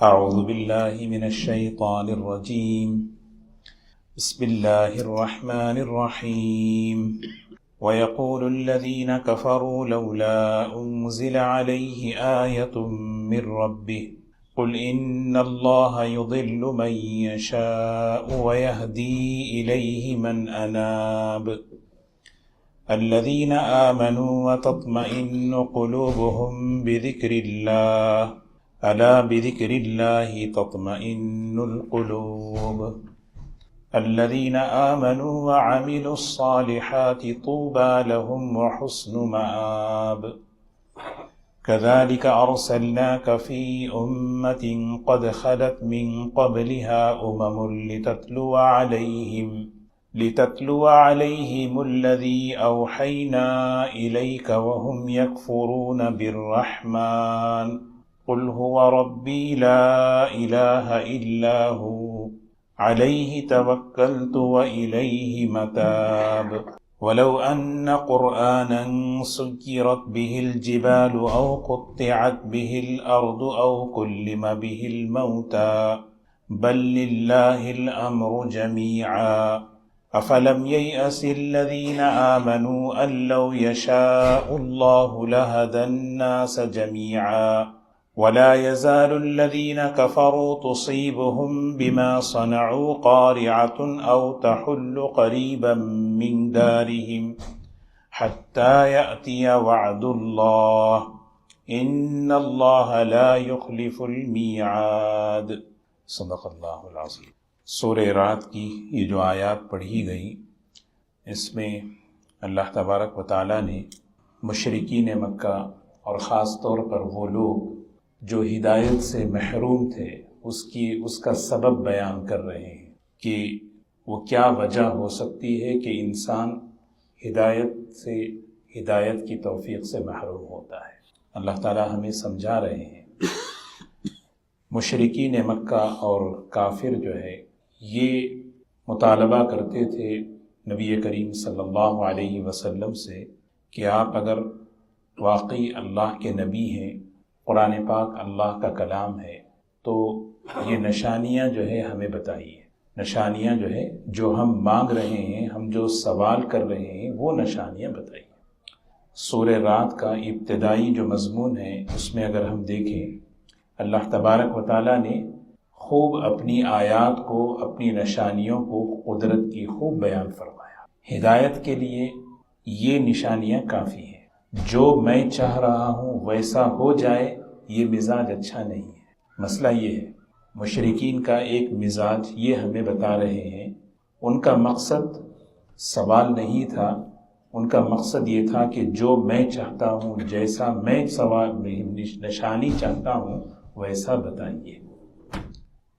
أعوذ بالله من الشيطان الرجيم. بسم الله الرحمن الرحيم. ويقول الذين كفروا لولا أنزل عليه آية من ربه قل إن الله يضل من يشاء ويهدي إليه من أناب الذين آمنوا وتطمئن قلوبهم بذكر الله ألا بذكر الله تطمئن القلوب الذين آمنوا وعملوا الصالحات طوبى لهم وحسن مآب كذلك أرسلناك في أمة قد خلت من قبلها لتتلو عليهم الذي أوحينا إليك وهم يكفرون بالرحمن قل هو ربي لا إله إلا هو عليه توكلت وإليه متاب ولو أن قرآنا سيرت به الجبال أو قطعت به الأرض أو كلم به الموتى بل لله الأمر جميعا أفلم ييأس الذين آمنوا أن لو يشاء الله لهدى الناس جميعا ولا يزال الذين كفروا تصيبهم بما صنعوا قارعة أو تحل قريبا من دارهم حتى يأتي وعد الله إن الله لا يخلف الميعاد. صدق اللہ العظیم. سورہ رات کی یہ جو آیات پڑھی گئی، اس میں اللہ تبارک و تعالیٰ نے مشرکین مکہ اور خاص طور پر وہ لوگ جو ہدایت سے محروم تھے اس کا سبب بیان کر رہے ہیں کہ وہ کیا وجہ ہو سکتی ہے کہ انسان ہدایت کی توفیق سے محروم ہوتا ہے. اللہ تعالی ہمیں سمجھا رہے ہیں. مشرکین مکہ اور کافر جو ہے یہ مطالبہ کرتے تھے نبی کریم صلی اللہ علیہ وسلم سے کہ آپ اگر واقعی اللہ کے نبی ہیں، قرآن پاک اللہ کا کلام ہے، تو یہ نشانیاں جو ہے ہمیں بتائیے. نشانیاں جو ہے جو ہم مانگ رہے ہیں، ہم جو سوال کر رہے ہیں، وہ نشانیاں بتائیے. سورہ رات کا ابتدائی جو مضمون ہے اس میں اگر ہم دیکھیں، اللہ تبارک و تعالیٰ نے خوب اپنی آیات کو، اپنی نشانیوں کو، قدرت کی خوب بیان فرمایا. ہدایت کے لیے یہ نشانیاں کافی ہیں. جو میں چاہ رہا ہوں ویسا ہو جائے، یہ مزاج اچھا نہیں ہے. مسئلہ یہ ہے، مشرکین کا ایک مزاج یہ ہمیں بتا رہے ہیں. ان کا مقصد سوال نہیں تھا، ان کا مقصد یہ تھا کہ جو میں چاہتا ہوں، جیسا میں نشانی چاہتا ہوں ویسا بتائیے.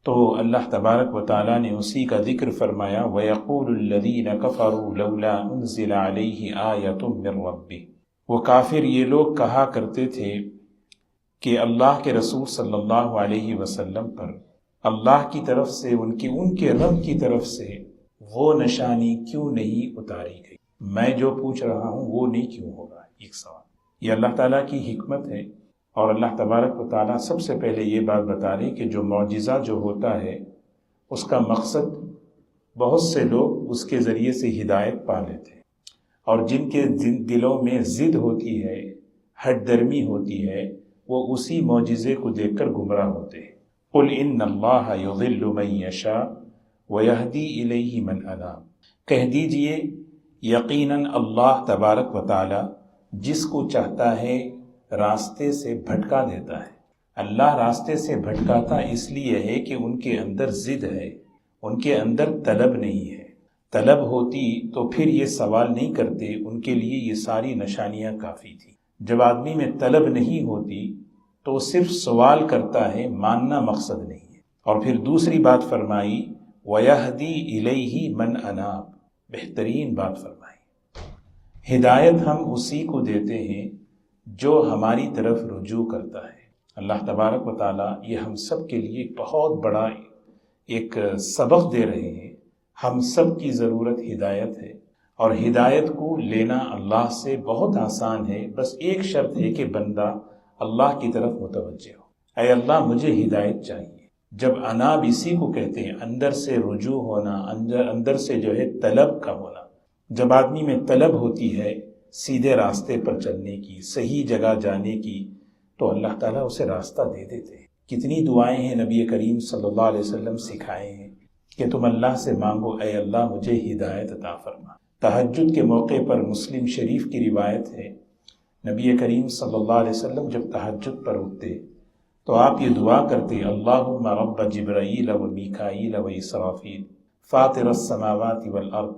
تو اللہ تبارک و تعالیٰ نے اسی کا ذکر فرمایا. وَيَقُولُ الَّذِينَ كَفَرُوا لَوْلَا أُنزِلَ عَلَيْهِ آيَةٌ مِّن رَّبِّهِ. وہ کافر یہ لوگ کہا کرتے تھے کہ اللہ کے رسول صلی اللہ علیہ وسلم پر اللہ کی طرف سے، ان کے رب کی طرف سے وہ نشانی کیوں نہیں اتاری گئی. میں جو پوچھ رہا ہوں وہ نہیں کیوں ہو رہا. ایک سوال. یہ اللہ تعالیٰ کی حکمت ہے، اور اللہ تبارک و تعالیٰ سب سے پہلے یہ بات بتا رہے کہ جو معجزہ جو ہوتا ہے اس کا مقصد بہت سے لوگ اس کے ذریعے سے ہدایت پا لیتے ہیں، اور جن کے دلوں میں ضد ہوتی ہے، ہٹ درمی ہوتی ہے، وہ اسی معجزے کو دیکھ کر گمراہ ہوتے ہیں. قل ان اللہ یضل من یشاء ویہدی الیہ من اناب. کہہ دیجئے یقیناً اللہ تبارک و تعالی جس کو چاہتا ہے راستے سے بھٹکا دیتا ہے. اللہ راستے سے بھٹکاتا اس لیے ہے کہ ان کے اندر ضد ہے، ان کے اندر طلب نہیں ہے. طلب ہوتی تو پھر یہ سوال نہیں کرتے، ان کے لیے یہ ساری نشانیاں کافی تھی. جب آدمی میں طلب نہیں ہوتی تو صرف سوال کرتا ہے، ماننا مقصد نہیں ہے. اور پھر دوسری بات فرمائی وَيَهْدِي إِلَيْهِ مَنْ أَنَابَ. بہترین بات فرمائی. ہدایت ہم اسی کو دیتے ہیں جو ہماری طرف رجوع کرتا ہے. اللہ تبارک و تعالیٰ یہ ہم سب کے لیے بہت بڑا ایک سبق دے رہے ہیں. ہم سب کی ضرورت ہدایت ہے، اور ہدایت کو لینا اللہ سے بہت آسان ہے. بس ایک شرط ہے کہ بندہ اللہ کی طرف متوجہ ہو. اے اللہ مجھے ہدایت چاہیے۔ جب اناب اسی کو کہتے ہیں، اندر سے رجوع ہونا، اندر سے جو ہے طلب کا ہونا۔ جب آدمی میں طلب ہوتی ہے سیدھے راستے پر چلنے کی، صحیح جگہ جانے کی، تو اللہ تعالیٰ اسے راستہ دے دیتے ہیں۔ کتنی دعائیں ہیں نبی کریم صلی اللہ علیہ وسلم سکھائے ہیں کہ تم اللہ سے مانگو، اے اللہ مجھے ہدایت عطا فرما۔ تہجد کے موقع پر مسلم شریف کی روایت ہے، نبی کریم صلی اللہ علیہ وسلم جب تہجد پر اٹھتے تو آپ یہ دعا کرتے، اللہم رب جبرائیل و میکائیل و اسرافیل فاطر السماوات والارض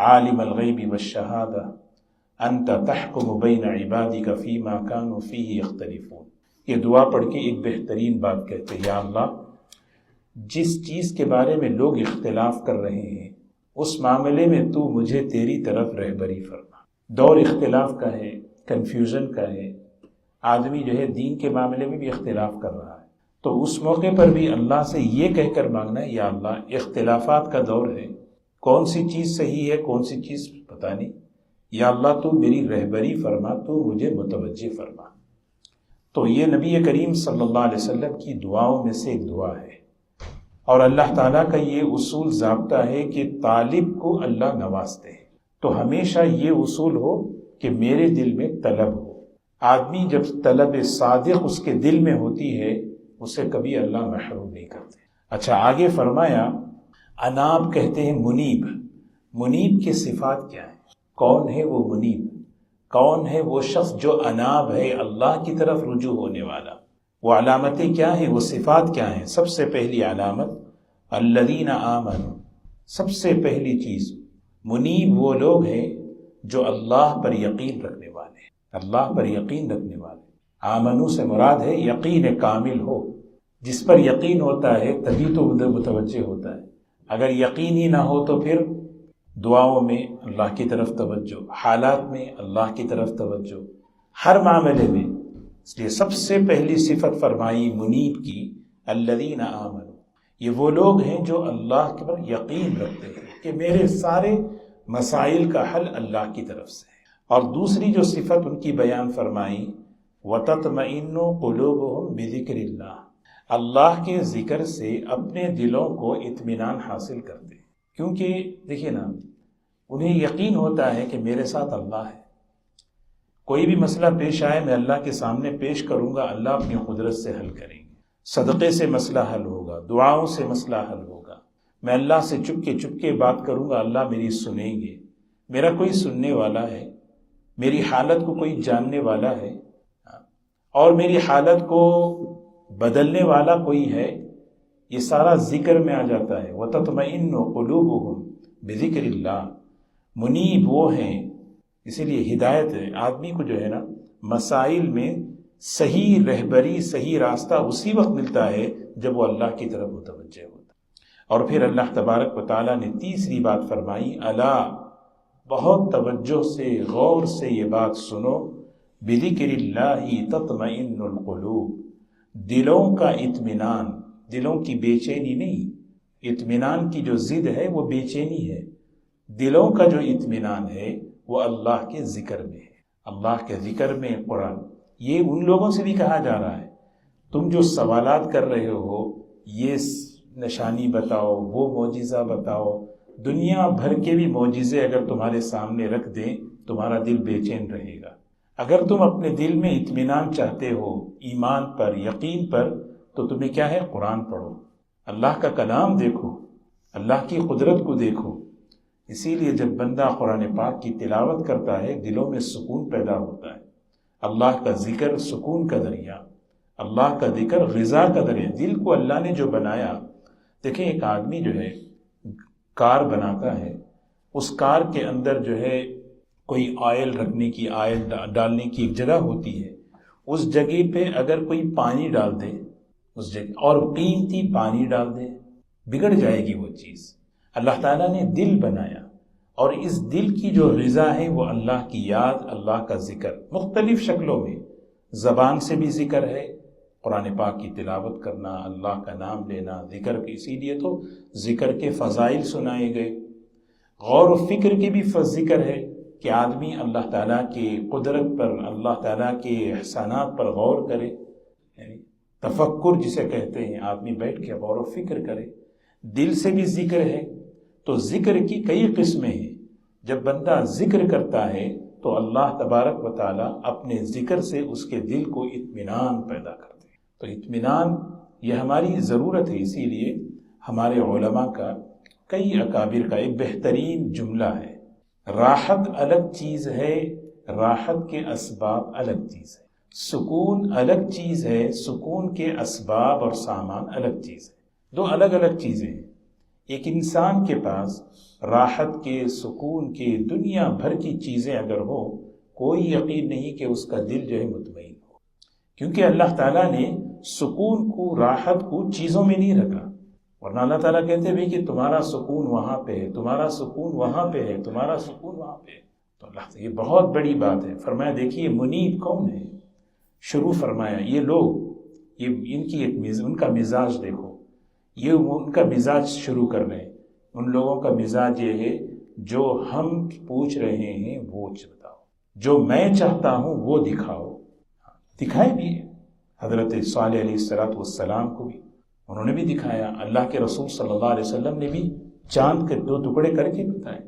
عالم الغیب والشہادہ انت تحکم بین عبادک فیما کانوا فیہ یختلفون۔ یہ دعا پڑھ کے ایک بہترین بات کہتے، یا اللہ جس چیز کے بارے میں لوگ اختلاف کر رہے ہیں اس معاملے میں تو مجھے تیری طرف رہبری فرما۔ دور اختلاف کا ہے، کنفیوژن کا ہے، آدمی جو ہے دین کے معاملے میں بھی اختلاف کر رہا ہے، تو اس موقع پر بھی اللہ سے یہ کہہ کر مانگنا ہے، یا اللہ اختلافات کا دور ہے، کون سی چیز صحیح ہے کون سی چیز پتہ نہیں، یا اللہ تو میری رہبری فرما، تو مجھے متوجہ فرما۔ تو یہ نبی کریم صلی اللہ علیہ وسلم کی دعاؤں میں سے ایک دعا ہے، اور اللہ تعالیٰ کا یہ اصول ضابطہ ہے کہ طالب کو اللہ نوازتے ہیں، تو ہمیشہ یہ اصول ہو کہ میرے دل میں طلب ہو۔ آدمی جب طلب صادق اس کے دل میں ہوتی ہے اسے کبھی اللہ محروم نہیں کرتے۔ اچھا آگے فرمایا، اناب کہتے ہیں منیب۔ منیب کی صفات کیا ہیں؟ کون ہے وہ منیب؟ کون ہے وہ شخص جو اناب ہے، اللہ کی طرف رجوع ہونے والا؟ وہ علامتیں کیا ہیں، وہ صفات کیا ہیں؟ سب سے پہلی علامت الذین آمنوا، سب سے پہلی چیز منیب وہ لوگ ہیں جو اللہ پر یقین رکھنے والے ہیں، اللہ پر یقین رکھنے والے۔ آمنو سے مراد ہے یقین کامل ہو، جس پر یقین ہوتا ہے تبھی تو ادھر متوجہ ہوتا ہے، اگر یقین ہی نہ ہو تو پھر دعاؤں میں اللہ کی طرف توجہ، حالات میں اللہ کی طرف توجہ، ہر معاملے میں۔ اس لیے سب سے پہلی صفت فرمائی منیب کی، الذین آمنوا، یہ وہ لوگ ہیں جو اللہ کے پر یقین رکھتے ہیں کہ میرے سارے مسائل کا حل اللہ کی طرف سے ہے۔ اور دوسری جو صفت ان کی بیان فرمائی، وَتَطْمَئِنُّ قُلُوبُهُمْ بِذِكْرِ اللَّهِ، اللہ کے ذکر سے اپنے دلوں کو اطمینان حاصل کرتے، کیونکہ دیکھیے نا انہیں یقین ہوتا ہے کہ میرے ساتھ اللہ ہے، کوئی بھی مسئلہ پیش آئے میں اللہ کے سامنے پیش کروں گا، اللہ اپنی قدرت سے حل کریں گے، صدقے سے مسئلہ حل ہوگا، دعاؤں سے مسئلہ حل ہوگا، میں اللہ سے چپ کے بات کروں گا، اللہ میری سنیں گے، میرا کوئی سننے والا ہے، میری حالت کو کوئی جاننے والا ہے، اور میری حالت کو بدلنے والا کوئی ہے، یہ سارا ذکر میں آ جاتا ہے۔ وَتَطْمَئِنُّ قُلُوبُهُمْ بِذِكْرِ اللَّهِ، منیب وہ ہیں، اسی لیے ہدایت ہے آدمی کو جو ہے نا مسائل میں صحیح رہبری، صحیح راستہ اسی وقت ملتا ہے جب وہ اللہ کی طرف متوجہ ہوتا ہے۔ اور پھر اللہ تبارک و تعالیٰ نے تیسری بات فرمائی، الا، بہت توجہ سے غور سے یہ بات سنو، بذکر اللہ تطمئن القلوب، دلوں کا اطمینان، دلوں کی بے چینی نہیں، اطمینان کی جو ضد ہے وہ بے چینی ہے، دلوں کا جو اطمینان ہے وہ اللہ کے ذکر میں ہے، اللہ کے ذکر میں قرآن۔ یہ ان لوگوں سے بھی کہا جا رہا ہے، تم جو سوالات کر رہے ہو، یہ نشانی بتاؤ، وہ معجزہ بتاؤ، دنیا بھر کے بھی معجزے اگر تمہارے سامنے رکھ دیں تمہارا دل بے چین رہے گا۔ اگر تم اپنے دل میں اطمینان چاہتے ہو، ایمان پر، یقین پر، تو تمہیں کیا ہے، قرآن پڑھو، اللہ کا کلام دیکھو، اللہ کی قدرت کو دیکھو۔ اسی لیے جب بندہ قرآن پاک کی تلاوت کرتا ہے دلوں میں سکون پیدا ہوتا ہے، اللہ کا ذکر سکون کا ذریعہ، اللہ کا ذکر غذا کا ذریعہ۔ دل کو اللہ نے جو بنایا، دیکھیں ایک آدمی جو ہے کار بناتا ہے، اس کار کے اندر جو ہے کوئی آئل رکھنے کی، آئل ڈالنے کی ایک جگہ ہوتی ہے، اس جگہ پہ اگر کوئی پانی ڈال دے اس جگہ، اور قیمتی پانی ڈال دے، بگڑ جائے گی وہ چیز۔ اللہ تعالیٰ نے دل بنایا، اور اس دل کی جو غذا ہے وہ اللہ کی یاد، اللہ کا ذکر، مختلف شکلوں میں، زبان سے بھی ذکر ہے، قرآن پاک کی تلاوت کرنا، اللہ کا نام لینا، ذکر کے، اسی لیے تو ذکر کے فضائل سنائے گئے۔ غور و فکر کے بھی ذکر ہے کہ آدمی اللہ تعالیٰ کی قدرت پر، اللہ تعالیٰ کے احسانات پر غور کرے، یعنی تفکر جسے کہتے ہیں، آدمی بیٹھ کے غور و فکر کرے، دل سے بھی ذکر ہے۔ تو ذکر کی کئی قسمیں ہیں۔ جب بندہ ذکر کرتا ہے تو اللہ تبارک و تعالیٰ اپنے ذکر سے اس کے دل کو اطمینان پیدا کرتے ہیں۔ تو اطمینان یہ ہماری ضرورت ہے، اسی لیے ہمارے علماء کا، کئی اکابر کا ایک بہترین جملہ ہے، راحت الگ چیز ہے، راحت کے اسباب الگ چیز ہے، سکون الگ چیز ہے، سکون کے اسباب اور سامان الگ چیز ہے۔ دو الگ الگ چیزیں ہیں۔ ایک انسان کے پاس راحت کے، سکون کے، دنیا بھر کی چیزیں اگر ہو، کوئی یقین نہیں کہ اس کا دل جو ہے مطمئن ہو، کیونکہ اللہ تعالیٰ نے سکون کو، راحت کو چیزوں میں نہیں رکھا، ورنہ اللہ تعالیٰ کہتے بھی کہ تمہارا سکون وہاں پہ ہے، تمہارا سکون وہاں پہ ہے، تمہارا سکون وہاں پہ ہے۔ تو اللہ، یہ بہت بڑی بات ہے۔ فرمایا دیکھیے منیب کون ہے، شروع فرمایا یہ لوگ، یہ ان کی ان کا مزاج دیکھو، یہ ان کا مزاج شروع کر رہے ہیں۔ ان لوگوں کا مزاج یہ ہے، جو ہم پوچھ رہے ہیں وہ بتاؤ، جو میں چاہتا ہوں وہ دکھاؤ۔ دکھائے بھی حضرت صالح علیہ السلام کو بھی انہوں نے بھی دکھایا، اللہ کے رسول صلی اللہ علیہ وسلم نے بھی چاند کے 2 ٹکڑے کر کے بتائے،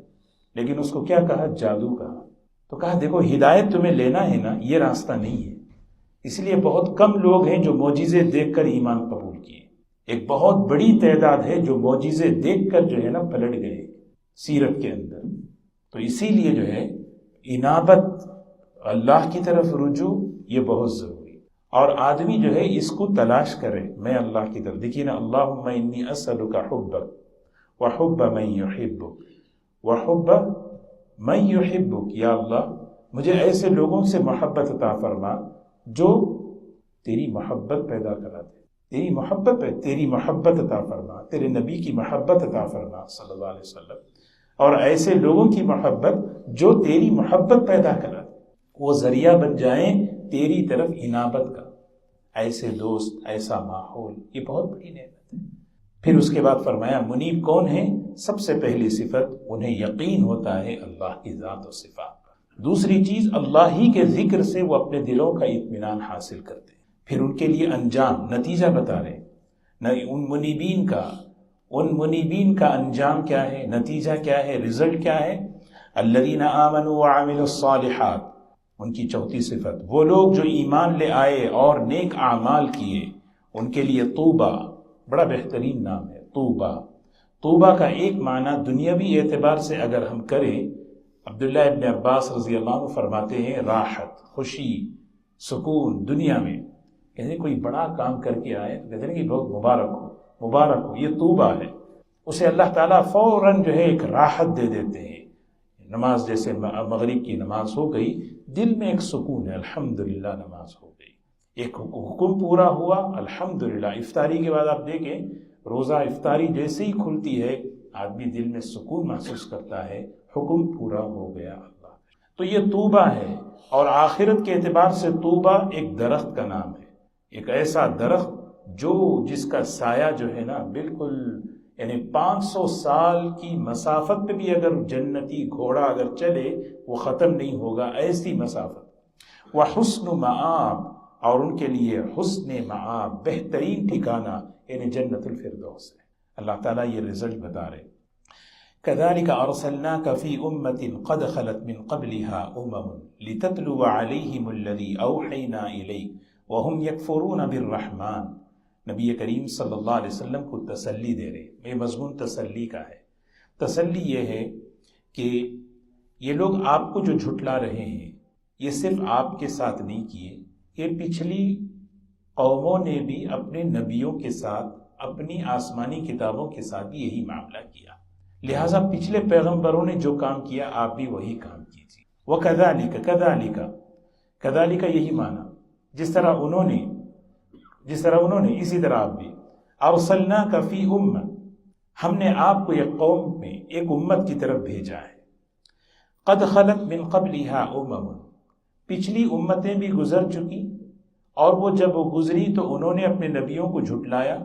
لیکن اس کو کیا کہا؟ جادو کہا۔ تو کہا دیکھو ہدایت تمہیں لینا ہے نا، یہ راستہ نہیں ہے۔ اس لیے بہت کم لوگ ہیں جو معجزے دیکھ کر ایمان قبول کیے، ایک بہت بڑی تعداد ہے جو معجزے دیکھ کر جو ہے نا پلٹ گئے سیرت کے اندر۔ تو اسی لیے جو ہے انابت، اللہ کی طرف رجوع، یہ بہت ضروری، اور آدمی جو ہے اس کو تلاش کرے، میں اللہ کی طرف۔ دیکھیے نا، اللہم انی اسألک حبک وحب من یحبک وحب من یحبک، یا اللہ مجھے ایسے لوگوں سے محبت عطا فرما جو تیری محبت پیدا کرا دے، تیری محبت عطا فرما، تیرے نبی کی محبت عطا فرما صلی اللہ علیہ وسلم، اور ایسے لوگوں کی محبت جو تیری محبت پیدا کرا دے، وہ ذریعہ بن جائیں تیری طرف انابت کا۔ ایسے دوست، ایسا ماحول، یہ بہت بڑی نعمت ہے۔ پھر اس کے بعد فرمایا منیب کون ہے؟ سب سے پہلی صفت، انہیں یقین ہوتا ہے اللہ کی ذات و صفات پر۔ دوسری چیز، اللہ ہی کے ذکر سے وہ اپنے دلوں کا اطمینان حاصل کرتے ہیں۔ پھر ان کے لیے انجام، نتیجہ بتا رہے ہیں، ان منیبین کا انجام کیا ہے، نتیجہ کیا ہے، رزلٹ کیا ہے؟ الذین آمنوا وعملوا الصالحات، ان کی چوتھی صفت، وہ لوگ جو ایمان لے آئے اور نیک اعمال کیے، ان کے لیے طوبہ، بڑا بہترین نام ہے طوبہ۔ طوبہ کا ایک معنی دنیاوی اعتبار سے اگر ہم کریں، عبداللہ ابن عباس رضی اللہ عنہ فرماتے ہیں راحت، خوشی، سکون دنیا میں، کہتے کوئی بڑا کام کر کے آئے تو کہتے ہیں کہ بہت مبارک ہو، یہ طوبہ ہے۔ اسے اللہ تعالیٰ فوراً جو ہے ایک راحت دے دیتے ہیں۔ نماز جیسے مغرب کی نماز ہو گئی، دل میں ایک سکون ہے، الحمدللہ نماز ہو گئی، ایک حکم پورا ہوا، الحمدللہ۔ افطاری کے بعد آپ دیکھیں، روزہ افطاری جیسے ہی کھلتی ہے، آدمی دل میں سکون محسوس کرتا ہے، حکم پورا ہو گیا اللہ۔ تو یہ طوبہ ہے، اور آخرت کے اعتبار سے طوبہ ایک درخت کا نام ہے، ایک ایسا درخت جس کا سایہ جو ہے نا بالکل، یعنی 500 سال کی مسافت پہ بھی اگر جنتی گھوڑا اگر چلے وہ ختم نہیں ہوگا، ایسی مسافت۔ وحسن مآب، اور ان کے لیے حسن مآب، بہترین ٹھکانہ، یعنی جنت الفردوس ہے۔ اللہ تعالیٰ یہ رزلٹ بتا رہے۔ كذلك أرسلناك في أمة قد خلت من قبلها لتتلو عليهم الذي أوحينا إليك وهم يكفرون بالرحمن۔ نبی کریم صلی اللہ علیہ وسلم کو تسلی دے رہے، یہ مضمون تسلی کا ہے۔ تسلی یہ ہے کہ یہ لوگ آپ کو جو جھٹلا رہے ہیں، یہ صرف آپ کے ساتھ نہیں کیے، یہ پچھلی قوموں نے بھی اپنے نبیوں کے ساتھ، اپنی آسمانی کتابوں کے ساتھ بھی یہی معاملہ کیا، لہٰذا پچھلے پیغمبروں نے جو کام کیا آپ بھی وہی کام کیجیے۔ وَكَذَلِكَ یہی معنی، جس طرح انہوں نے اسی طرح آپ بھی۔ ارسلناک فی امہ، ہم نے آپ کو ایک قوم میں، ایک امت کی طرف بھیجا ہے۔ قد خلت من قبلها امم، پچھلی امتیں بھی گزر چکی، اور وہ جب وہ گزری تو انہوں نے اپنے نبیوں کو جھٹلایا،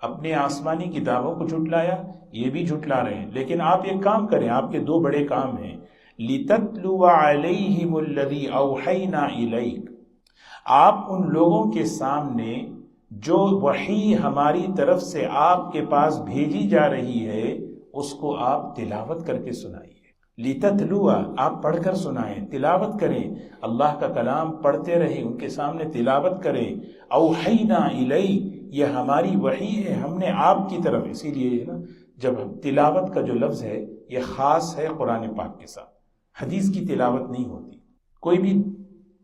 اپنے آسمانی کتابوں کو جھٹلایا، یہ بھی جھٹلا رہے ہیں۔ لیکن آپ ایک کام کریں، آپ کے 2 بڑے کام ہیں۔ لِتَتْلُوَ عَلَيْهِمُ الَّذِي أَوْحَيْنَا إِلَيْكَ، آپ ان لوگوں کے سامنے جو وحی ہماری طرف سے آپ کے پاس بھیجی جا رہی ہے اس کو آپ تلاوت کر کے سنائیے۔ لِتَتْلُوَ، آپ پڑھ کر سنائیں، تلاوت کریں، اللہ کا کلام پڑھتے رہیں، ان کے سامنے تلاوت کریں۔ اوحینا الی، یہ ہماری وحی ہے، ہم نے آپ کی طرف، اسی لیے ہے نا جب تلاوت کا جو لفظ ہے یہ خاص ہے قرآن پاک کے ساتھ، حدیث کی تلاوت نہیں ہوتی، کوئی بھی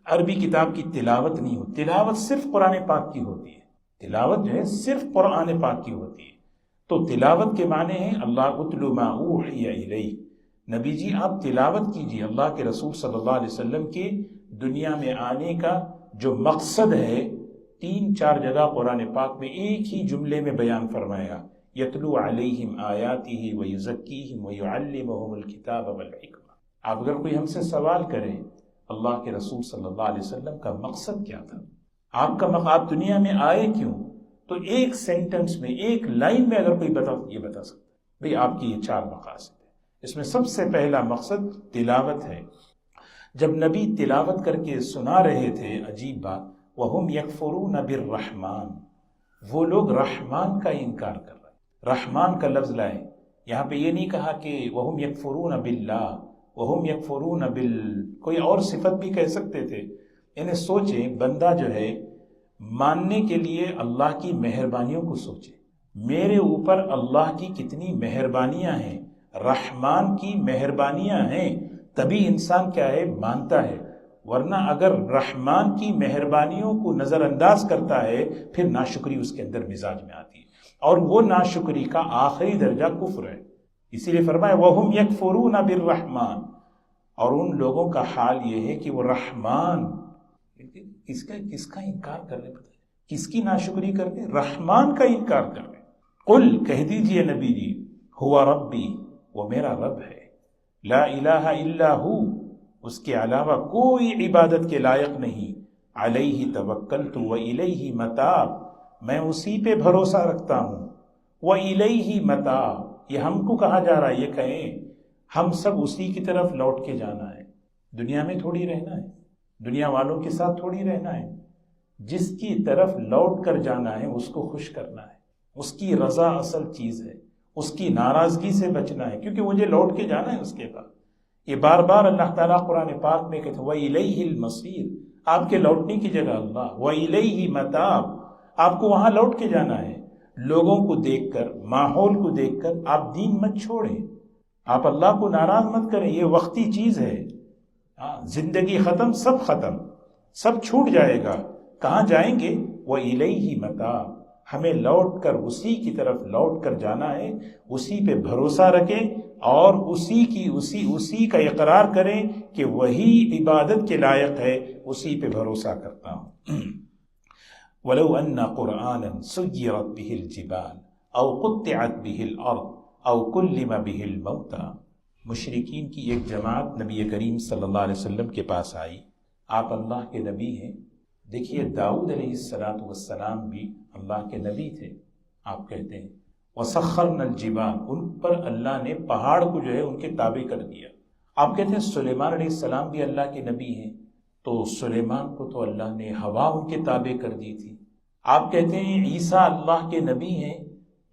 عربی کتاب کی تلاوت نہیں ہوتی، تلاوت صرف قرآن پاک کی ہوتی ہے، تلاوت جو ہے صرف قرآن پاک کی ہوتی ہے۔ تو تلاوت کے معنی ہیں اللہ اتلو ما اوحی الیک، نبی جی آپ تلاوت کیجیے۔ اللہ کے رسول صلی اللہ علیہ وسلم کے دنیا میں آنے کا جو مقصد ہے 3-4 جگہ قرآن پاک میں ایک ہی جملے میں بیان فرمایا، یتلو علیہم آیاتہ ویزکیہم ویعلمہم الکتاب والحکمہ۔ آپ اگر کوئی ہم سے سوال کرے اللہ کے رسول صلی اللہ علیہ وسلم کا مقصد کیا تھا، آپ دنیا میں آئے کیوں، تو ایک سینٹنس میں، ایک لائن میں اگر کوئی یہ بتا سکتا ہے بھئی آپ کی یہ 4 مقاصد ہیں۔ اس میں سب سے پہلا مقصد تلاوت ہے۔ جب نبی تلاوت کر کے سنا رہے تھے، عجیب بات، وَهُمْ يَكْفُرُونَ بِالرَّحْمَانِ، وہ لوگ رحمان کا انکار کر رہے ہیں۔ رحمان کا لفظ لائے، یہاں پہ یہ نہیں کہا کہ وَهُمْ يَكْفُرُونَ بِاللَّهِ، وَهُمْ يَكْفُرُونَ کوئی اور صفت بھی کہہ سکتے تھے۔ انہیں سوچیں، بندہ جو ہے ماننے کے لیے اللہ کی مہربانیوں کو سوچے، میرے اوپر اللہ کی کتنی مہربانیاں ہیں، رحمان کی مہربانیاں ہیں، تبھی انسان کیا ہے، مانتا ہے۔ ورنہ اگر رحمان کی مہربانیوں کو نظر انداز کرتا ہے پھر ناشکری اس کے اندر مزاج میں آتی ہے، اور وہ ناشکری کا آخری درجہ کفر ہے۔ اسی لیے فرمایا وَهُمْ يَكْفُرُونَ بِالرَّحْمَانِ، اور ان لوگوں کا حال یہ ہے کہ وہ رحمان، کس کا انکار کر رہے، کس کی ناشکری کر رہے، رحمان کا انکار کر رہے۔ قل، کہہ دیجئے نبی جی، ہوا ربی، وہ میرا رب ہے، لا الہ الا ہو، اس کے علاوہ کوئی عبادت کے لائق نہیں، علیہ توکلت والیہ متاب، میں اسی پہ بھروسہ رکھتا ہوں، والیہ متاب، یہ ہم کو کہا جا رہا ہے، یہ کہیں ہم سب اسی کی طرف لوٹ کے جانا ہے، دنیا میں تھوڑی رہنا ہے، دنیا والوں کے ساتھ تھوڑی رہنا ہے، جس کی طرف لوٹ کر جانا ہے اس کو خوش کرنا ہے، اس کی رضا اصل چیز ہے، اس کی ناراضگی سے بچنا ہے، کیونکہ مجھے لوٹ کے جانا ہے اس کے پاس۔ یہ بار بار اللہ تعالیٰ قرآن پاک میں کہتے ہیں وَإِلَيْهِ الْمَصِيرُ، آپ کے لوٹنے کی جگہ اللہ، وَإِلَيْهِ مَتَابُ، آپ کو وہاں لوٹ کے جانا ہے۔ لوگوں کو دیکھ کر، ماحول کو دیکھ کر آپ دین مت چھوڑیں، آپ اللہ کو ناراض مت کریں، یہ وقتی چیز ہے، زندگی ختم، سب چھوٹ جائے گا، کہاں جائیں گے؟ وَإِلَيْهِ مَتَابُ، ہمیں لوٹ کر اسی کی طرف لوٹ کر جانا ہے، اسی پہ بھروسہ رکھیں اور اسی کا اقرار کریں کہ وہی عبادت کے لائق ہے، اسی پہ بھروسہ کرتا ہوں۔ وَلَوْ أَنَّ قُرْآنًا سُيِّرَتْ بِهِ الْجِبَالُ أَوْ قُطِّعَتْ بِهِ الْأَرْضُ أَوْ كُلِّمَ بِهِ الْمَوْتَى، مشرکین کی ایک جماعت نبی کریم صلی اللہ علیہ وسلم کے پاس آئی، آپ اللہ کے نبی ہیں، دیکھیے داؤد علیہ السلام بھی اللہ کے نبی تھے، آپ کہتے ہیں وَسَخَّرْنَا الْجِبَالَ، ان پر اللہ نے پہاڑ کو جو ہے ان کے تابع کر دیا۔ آپ کہتے ہیں سلیمان علیہ السلام بھی اللہ کے نبی ہیں، تو سلیمان کو تو اللہ نے ہوا ان کے تابع کر دی تھی۔ آپ کہتے ہیں عیسیٰ اللہ کے نبی ہیں،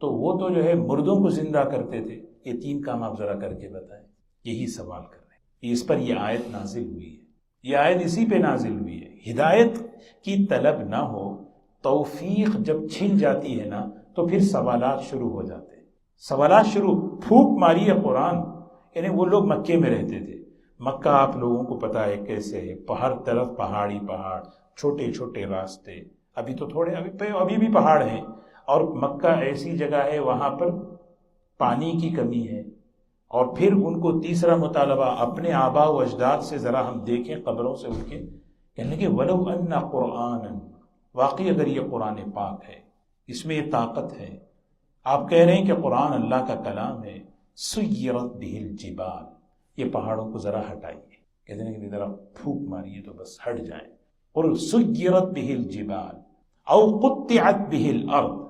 تو وہ تو جو ہے مردوں کو زندہ کرتے تھے۔ یہ 3 کام آپ ذرا کر کے بتائیں، یہی سوال کر رہے ہیں، اس پر یہ آیت نازل ہوئی ہے، یہ آیت اسی پہ نازل ہوئی ہے۔ ہدایت کی طلب نہ ہو، توفیق جب چھن جاتی ہے نا تو پھر سوالات شروع ہو جاتے ہیں، سوالات شروع، پھونک ماری ہے قرآن۔ یعنی وہ لوگ مکے میں رہتے تھے، مکہ آپ لوگوں کو پتا ہے کیسے ہے، ہر طرف پہاڑی پہاڑ، چھوٹے چھوٹے راستے، ابھی تو تھوڑے ابھی بھی پہاڑ ہیں، اور مکہ ایسی جگہ ہے وہاں پر پانی کی کمی ہے۔ اور پھر ان کو تیسرا مطالبہ اپنے آباء و اجداد سے ذرا ہم دیکھیں، قبروں سے اٹھ کے کہنے کہ وَلَوْ أَنَّ قُرْآنًا، واقعی اگر یہ قرآن پاک ہے، اس میں یہ طاقت ہے، آپ کہہ رہے ہیں کہ قرآن اللہ کا کلام ہے، سُيِّرَتْ بِهِ الْجِبَالُ، یہ پہاڑوں کو ذرا ہٹائیے، کہتے ہیں کہ ذرا پھونک ماریے تو بس ہٹ جائیں، اور سُيِّرَتْ بِهِ الْجِبَالُ أَوْ قُطِّعَتْ بِهِ الْأَرْضُ،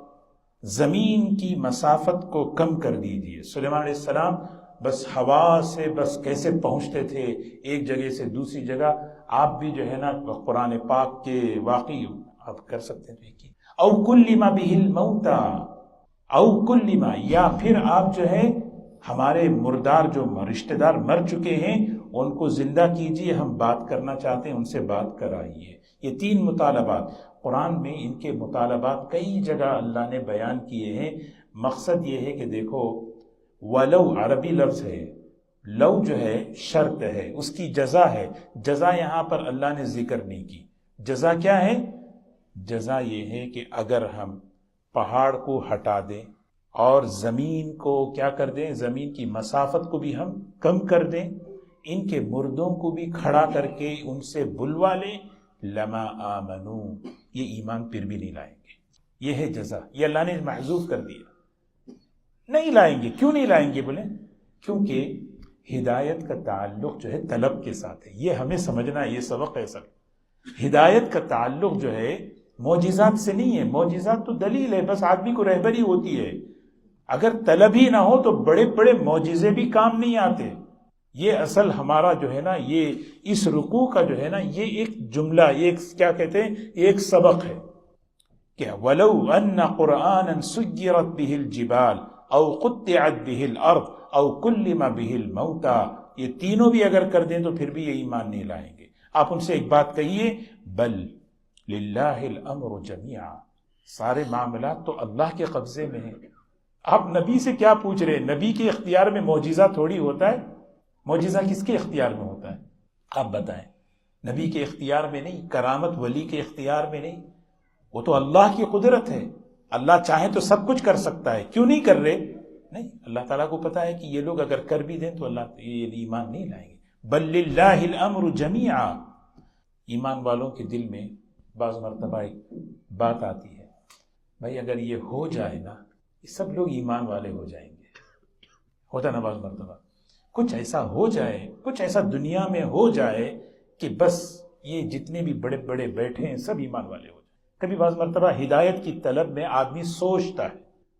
زمین کی مسافت کو کم کر دیجئے۔ سلیمان علیہ السلام بس ہوا سے بس کیسے پہنچتے تھے ایک جگہ سے دوسری جگہ، آپ بھی جو ہے نا قرآن پاک کے واقعی آپ کر سکتے ہیں کہ او کلم بہ الموتى، او کلم، یا پھر آپ جو ہے ہمارے مردار جو رشتہ دار مر چکے ہیں ان کو زندہ کیجئے، ہم بات کرنا چاہتے ہیں، ان سے بات کرائیے۔ یہ تین مطالبات قرآن میں، ان کے مطالبات کئی جگہ اللہ نے بیان کیے ہیں۔ مقصد یہ ہے کہ دیکھو، ولو عربی لفظ ہے، لو جو ہے شرط ہے، اس کی جزا ہے، جزا یہاں پر اللہ نے ذکر نہیں کی۔ جزا کیا ہے؟ جزا یہ ہے کہ اگر ہم پہاڑ کو ہٹا دیں اور زمین کو کیا کر دیں، زمین کی مسافت کو بھی ہم کم کر دیں، ان کے مردوں کو بھی کھڑا کر کے ان سے بلوا لیں، لما آمنو، یہ ایمان پھر بھی نہیں لائیں گے۔ یہ ہے جزا، یہ اللہ نے محذوف کر دیا، نہیں لائیں گے۔ کیوں نہیں لائیں گے بولیں؟ کیونکہ ہدایت کا تعلق جو ہے طلب کے ساتھ ہے، یہ ہمیں سمجھنا ہے، یہ سبق ہے سب۔ ہدایت کا تعلق جو ہے معجزات سے نہیں ہے، معجزات تو دلیل ہے، بس آدمی کو رہبری ہوتی ہے۔ اگر طلب ہی نہ ہو تو بڑے بڑے معجزے بھی کام نہیں آتے۔ یہ اصل ہمارا جو ہے نا، یہ اس رکوع کا جو ہے نا، یہ ایک جملہ، یہ کیا کہتے ہیں، ایک سبق ہے کہ وَلَوْ أَنَّ قُرْآنًا سُيِّرَتْ بِهِ الْجِبَالِ أَوْ قُطِّعَتْ بِهِ الْأَرْضِ أَوْ كُلِّمَ بِهِ الْمَوْتَى، یہ تینوں بھی اگر کر دیں تو پھر بھی یہ ایمان نہیں لائیں گے۔ آپ ان سے ایک بات کہیے، بل للہ الامر جمیعا، سارے معاملات تو اللہ کے قبضے میں ہیں۔ آپ نبی سے کیا پوچھ رہے ہیں؟ نبی کے اختیار میں معجزہ تھوڑی ہوتا ہے، معجزہ کس کے اختیار میں ہوتا ہے؟ آپ بتائیں۔ نبی کے اختیار میں نہیں، کرامت ولی کے اختیار میں نہیں، وہ تو اللہ کی قدرت ہے۔ اللہ چاہے تو سب کچھ کر سکتا ہے، کیوں نہیں کر رہے؟ نہیں، اللہ تعالیٰ کو پتا ہے کہ یہ لوگ اگر کر بھی دیں تو اللہ یہ ایمان نہیں لائیں گے۔ بل للہ الامر جمیعا، ایمان والوں کے دل میں بعض مرتبہ ایک بات آتی ہے، بھائی اگر یہ ہو جائے نا، یہ سب لوگ ایمان والے ہو جائیں گے۔ ہوتا نا بعض مرتبہ کچھ ایسا ہو جائے، کچھ ایسا دنیا میں ہو جائے کہ بس یہ جتنے بھی بڑے بڑے بیٹھے ہیں سب ایمان والے ہو جائیں۔ کبھی بعض مرتبہ ہدایت کی طلب میں آدمی سوچتا ہے،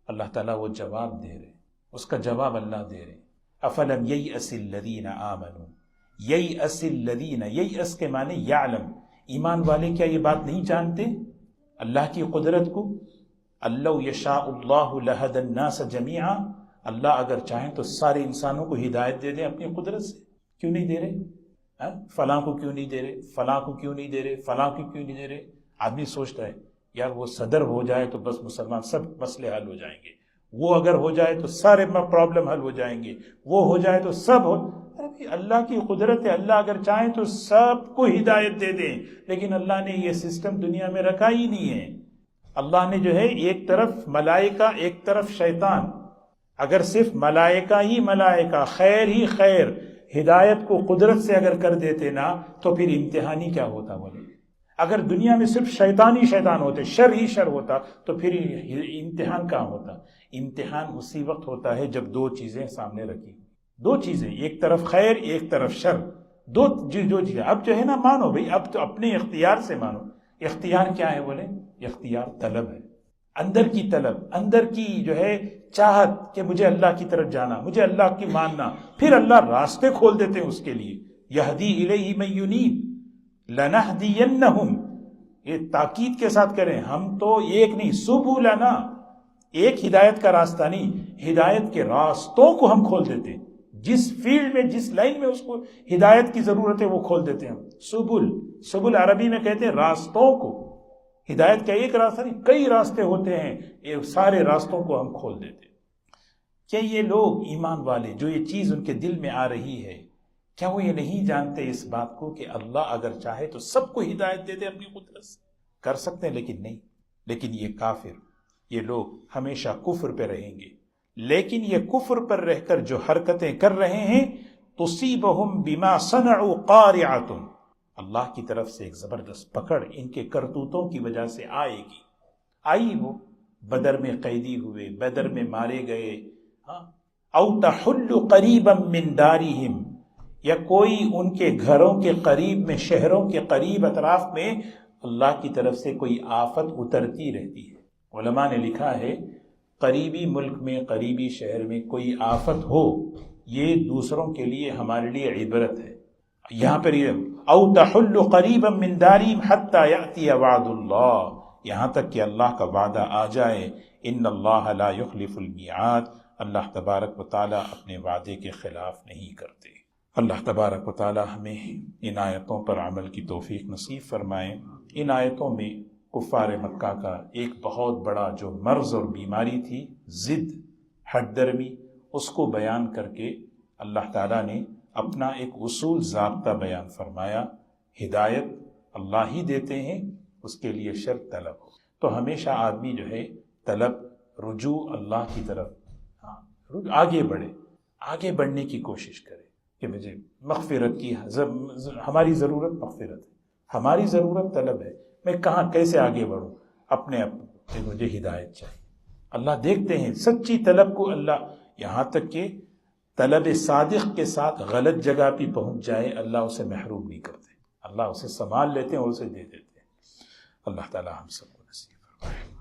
اللہ تعالیٰ وہ جواب دے رہے، اس کا جواب اللہ دے رہے۔ افلم ییأس الذین آمنوا، ییأس الذین، ییأس کے معنی یعلم، ایمان والے کیا یہ بات نہیں جانتے اللہ کی قدرت کو؟ اللہ یشاء اللہ لہدی الناس جمیعا، اللہ اگر چاہیں تو سارے انسانوں کو ہدایت دے دیں اپنی قدرت سے، کیوں نہیں دے رہے؟ فلاں کو کیوں نہیں دے رہے، فلاں کو کیوں نہیں دے رہے، فلاں کو کیوں نہیں دے رہے؟ آدمی سوچتا ہے یار وہ صدر ہو جائے تو بس مسلمان سب مسئلے حل ہو جائیں گے، وہ اگر ہو جائے تو سارے پرابلم حل ہو جائیں گے، وہ ہو جائے تو سب ہو۔ اللہ کی قدرت ہے، اللہ اگر چاہیں تو سب کو ہدایت دے دیں، لیکن اللہ نے یہ سسٹم دنیا میں رکھا ہی نہیں ہے۔ اللہ نے جو ہے ایک طرف ملائکہ، ایک طرف شیطان، اگر صرف ملائکہ ہی ملائکہ، خیر ہی خیر، ہدایت کو قدرت سے اگر کر دیتے نا تو پھر امتحانی کیا ہوتا بولے؟ اگر دنیا میں صرف شیطان ہی شیطان ہوتے، شر ہی شر ہوتا تو پھر امتحان کہاں ہوتا؟ امتحان اسی وقت ہوتا ہے جب دو چیزیں سامنے رکھی، دو چیزیں، ایک طرف خیر ایک طرف شر، دو چیزیں۔ اب جو ہے نا مانو بھائی، اب تو اپنے اختیار سے مانو۔ اختیار کیا ہے بولے؟ اختیار طلب ہے، اندر کی طلب، اندر کی جو ہے چاہت کہ مجھے اللہ کی طرف جانا، مجھے اللہ کی ماننا، پھر اللہ راستے کھول دیتے ہیں اس کے لیے۔ یہدی الیہ من ینیب لنہدینہم، یہ تاکید کے ساتھ کریں، ہم تو ایک نہیں، سبلنا، ایک ہدایت کا راستہ نہیں، ہدایت کے راستوں کو ہم کھول دیتے ہیں، جس فیلڈ میں جس لائن میں اس کو ہدایت کی ضرورت ہے وہ کھول دیتے ہیں ہم۔ سبل، سبل عربی میں کہتے ہیں راستوں کو، ہدایت کا ایک راستہ نہیں، کئی راستے ہوتے ہیں، یہ سارے راستوں کو ہم کھول دیتے ہیں۔ کیا یہ لوگ ایمان والے جو یہ چیز ان کے دل میں آ رہی ہے، کیا وہ یہ نہیں جانتے اس بات کو کہ اللہ اگر چاہے تو سب کو ہدایت دے دے اپنی قدرت سے؟ کر سکتے ہیں لیکن نہیں۔ لیکن یہ کافر، یہ لوگ ہمیشہ کفر پہ رہیں گے، لیکن یہ کفر پر رہ کر جو حرکتیں کر رہے ہیں، تصیبہم بما صنعوا قارعۃ، اللہ کی طرف سے ایک زبردست پکڑ ان کے کرتوتوں کی وجہ سے آئے گی۔ آئی، وہ بدر میں قیدی ہوئے، بدر میں مارے گئے، او تحل قریبا من دارہم، یا کوئی ان کے گھروں کے قریب میں، شہروں کے قریب اطراف میں اللہ کی طرف سے کوئی آفت اترتی رہتی ہے۔ علماء نے لکھا ہے قریبی ملک میں، قریبی شہر میں کوئی آفت ہو، یہ دوسروں کے لیے، ہمارے لیے عبرت ہے۔ یہاں پر یہ او تحل قریبا من دارہم حتی یأتی وعد اللہ، یہاں تک کہ اللہ کا وعدہ آ جائے، ان اللہ لا یخلف المیعاد، اللہ تبارک و تعالیٰ اپنے وعدے کے خلاف نہیں کرتے۔ اللہ تبارک و تعالیٰ ہمیں ان آیتوں پر عمل کی توفیق نصیب فرمائے۔ ان آیتوں میں کفار مکہ کا ایک بہت بڑا جو مرض اور بیماری تھی، ضد، ہٹ درمی، اس کو بیان کر کے اللہ تعالیٰ نے اپنا ایک اصول ضابطہ بیان فرمایا۔ ہدایت اللہ ہی دیتے ہیں، اس کے لیے شرط طلب ہو۔ تو ہمیشہ آدمی جو ہے طلب، رجوع اللہ کی طرف، آگے بڑھے، آگے بڑھنے کی کوشش کرے کہ مجھے مغفرت کی، ہماری ضرورت مغفرت ہے، ہماری ضرورت طلب ہے، میں کہاں کیسے آگے بڑھوں، اپنے کہ مجھے ہدایت چاہیے۔ اللہ دیکھتے ہیں سچی طلب کو، اللہ یہاں تک کہ طلب صادق کے ساتھ غلط جگہ پہ پہنچ جائے، اللہ اسے محروم نہیں کرتے، اللہ اسے سنبھال لیتے ہیں اور اسے دے دیتے ہیں۔ اللہ تعالی ہم سب کو نصیب فرمائے۔